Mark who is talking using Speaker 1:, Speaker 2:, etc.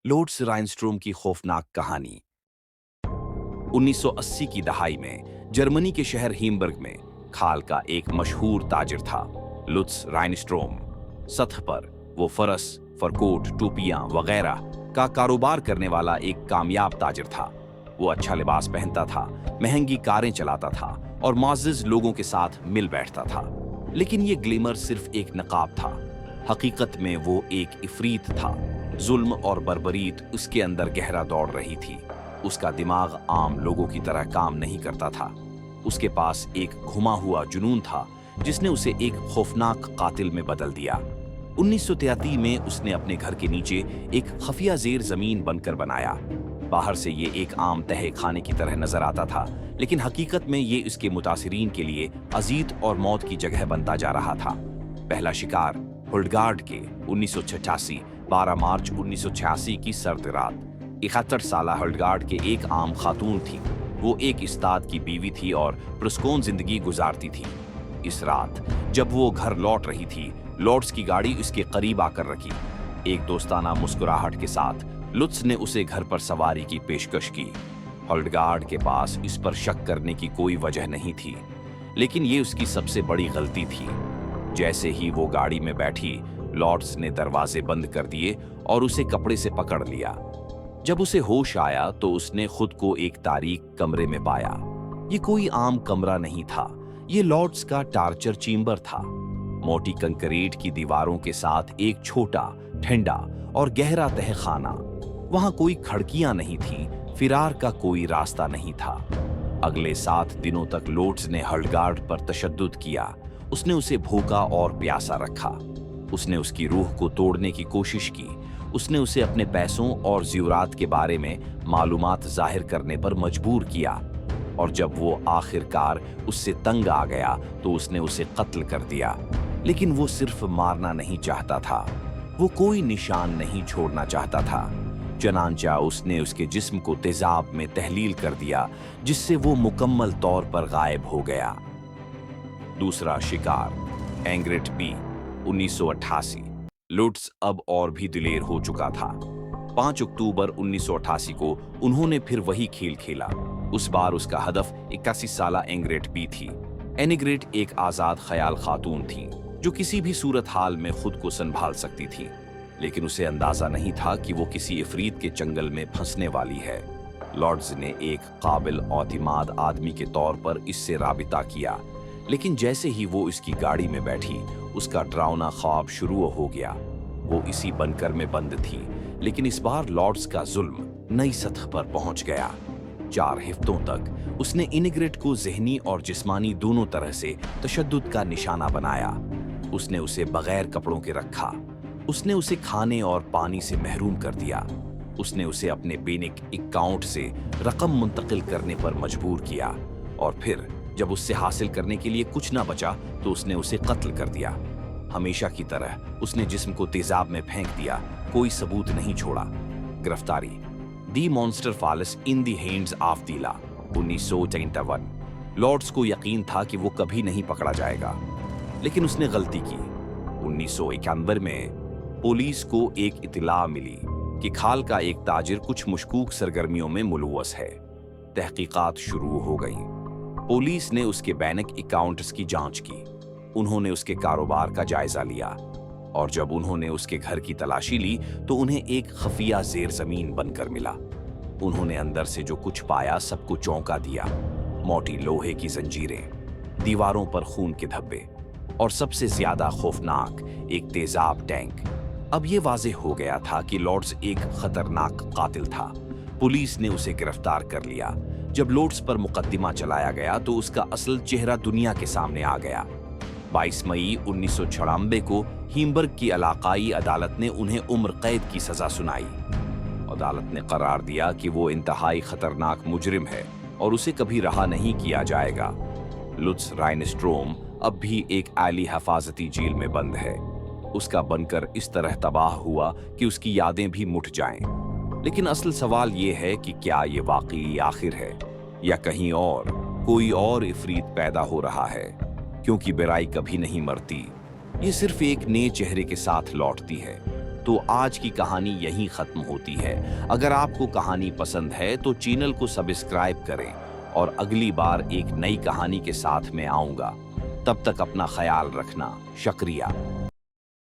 Speaker 1: Lord's राइनस्ट्रोम की खौफनाक कहानी। 1980 की दहाई में जर्मनी के शहर हीमबर्ग में खाल का एक मशहूर ताजिर था, लुत्स राइनस्ट्रोम। सतह पर वो फरस, फरकोट, टोपियां वगैरह का कारोबार करने वाला एक कामयाब ताजिर था। वो अच्छा लिबास पहनता था, महंगी कारें चलाता था और मुअज़्ज़ज़ लोगों के साथ मिल बैठता था। लेकिन ये ग्लिमर सिर्फ एक नकाब था। हकीकत में वो एक इफरीत था। जुल्म और बर्बरीत उसके अंदर गहरा दौड़ रही थी। उसका दिमाग आम लोगों की तरह काम नहीं करता था। उसके पास एक घुमा हुआ जुनून था जिसने उसे एक खौफनाक कातिल में बदल दिया। 1933 में उसने अपने घर के नीचे एक खफिया जेर जमीन बनकर बनाया। बाहर से ये एक आम तहे खाने की तरह नजर आता था, लेकिन हकीकत में ये उसके मुतासिरीन के लिए अजीत और मौत की जगह बनता जा रहा था। पहला शिकार हुल्डगार्ड के 1986 12 मार्च 1986 की सर्द रात। 71 साला हुल्डगार्ड के एक आम खातून थी। वो एक उस्ताद की बीवी थी और पुरस्कून जिंदगी गुजारती थी। इस रात जब वो घर लौट रही थी, लॉर्ड्स की गाड़ी उसके करीब आकर रखी। एक दोस्ताना मुस्कुराहट के साथ लुत्स ने उसे घर पर सवारी की पेशकश की। हुल्डगार्ड के पास इस पर शक करने की कोई वजह नहीं थी, लेकिन ये उसकी सबसे बड़ी गलती थी। जैसे ही वो गाड़ी में बैठी, लॉर्ड्स ने दरवाजे बंद कर दिए और उसे कपड़े से पकड़ लिया। जब उसे होश आया तो उसने खुद को एक तारीक कमरे में पाया। ये कोई आम कमरा नहीं था, ये लॉर्ड्स का टार्चर चेम्बर था। मोटी कंक्रीट की दीवारों के साथ एक छोटा, ठंडा और गहरा तहखाना। वहां कोई खिड़कियां नहीं थी, फिरार का कोई रास्ता नहीं था। अगले 7 दिनों तक लॉर्ड्स ने हुल्डगार्ड पर तशद्दुद किया। उसने उसे भूखा और प्यासा रखा। उसने उसकी रूह को तोड़ने की कोशिश की। उसने उसे अपने पैसों और ज़िवरात के बारे में मालूमात जाहिर करने पर मजबूर किया, और जब वो आखिरकार उससे तंग आ गया तो उसने उसे कत्ल कर दिया। लेकिन वो सिर्फ मारना नहीं चाहता था, वो कोई निशान नहीं छोड़ना चाहता था। चनांचा उसने उसके जिस्म को तेजाब में तहलील कर दिया, जिससे वो मुकम्मल तौर पर गायब हो गया। दूसरा शिकार एंग्रेट बी 1988। लुट्स अब और भी दिलेर हो चुका था। 5 अक्टूबर 1988 को उन्होंने फिर वही खेल खेला। उस बार उसका हदफ 81 साला एंग्रेट बी थी। एनिग्रेट एक आजाद ख्याल खातून थी जो किसी भी सूरत हाल में खुद को संभाल सकती थी, लेकिन उसे अंदाजा नहीं था कि वो किसी इफरीत के चंगल में फंसने वाली है। लॉर्ड्स ने एक काबिल औतिमाद आदमी के तौर पर इससे राबिता किया, लेकिन जैसे ही वो इसकी गाड़ी में बैठी, उसका डरावना ख्वाब शुरू हो गया। वो इसी बनकर में बंद थी, लेकिन इस बार लॉर्ड्स का जुल्म नई सतह पर पहुंच गया। 4 हफ्तों तक उसने इनिग्रेट को ज़हनी और जिस्मानी दोनों तरह से तशद्दुद का निशाना बनाया। उसने उसे बगैर कपड़ों के रखा। उसने उसे खाने और पानी से महरूम कर दिया। उसने उसे अपने बैंक अकाउंट से रकम मुंतकिल करने पर मजबूर किया, और फिर जब उससे हासिल करने के लिए कुछ ना बचा तो उसने उसे कत्ल कर दिया। हमेशा की तरह उसने जिस्म को तेजाब में फेंक दिया, कोई सबूत नहीं छोड़ा। गिरफ्तारी the monster falls in the hands of the law 1951। Lords को यकीन था कि वो कभी नहीं पकड़ा जाएगा, लेकिन उसने गलती की। 1991 में पुलिस को एक इत्तला मिली कि खाल का एक ताजिर कुछ मशकूक सरगर्मियों में मुलव्वस है। तहकीकात शुरू हो गई। पुलिस ने उसके बैंक अकाउंट्स की जांच की। उन्होंने उसके कारोबार का जायजा लिया, और जब उन्होंने उसके घर की तलाशी ली तो उन्हें एक खफिया जेर जमीन बनकर मिला। उन्होंने अंदर से जो कुछ पाया सबको चौंका दिया। मोटी लोहे की जंजीरें, दीवारों पर खून के धब्बे, और सबसे ज्यादा खौफनाक एक तेजाब टैंक। अब यह वाज़ेह हो गया था कि लॉर्ड्स एक खतरनाक कातिल था। पुलिस ने उसे गिरफ्तार कर लिया। जब लॉर्ड्स पर मुकदमा चलाया गया तो उसका असल चेहरा दुनिया के सामने आ गया। 22 मई 1996 को हीमबर्ग की इलाकाई अदालत ने उन्हें उम्र कैद की सजा सुनाई। अदालत ने करार दिया कि वो इंतहाई खतरनाक मुजरिम है और उसे कभी रहा नहीं किया जाएगा। लुत्स राइनस्ट्रोम अब भी एक आली हिफाजती जेल में बंद है। उसका बनकर इस तरह तबाह हुआ कि उसकी यादें भी मुट जाएं। लेकिन असल सवाल ये है कि क्या ये वाकई आखिर है, या कहीं और कोई और इफरीत पैदा हो रहा है, क्योंकि बुराई कभी नहीं मरती, ये सिर्फ एक नए चेहरे के साथ लौटती है। तो आज की कहानी यहीं ख़त्म होती है। अगर आपको कहानी पसंद है तो चैनल को सब्सक्राइब करें और अगली बार एक नई कहानी के साथ मैं आऊँगा। तब तक अपना ख्याल रखना। शुक्रिया।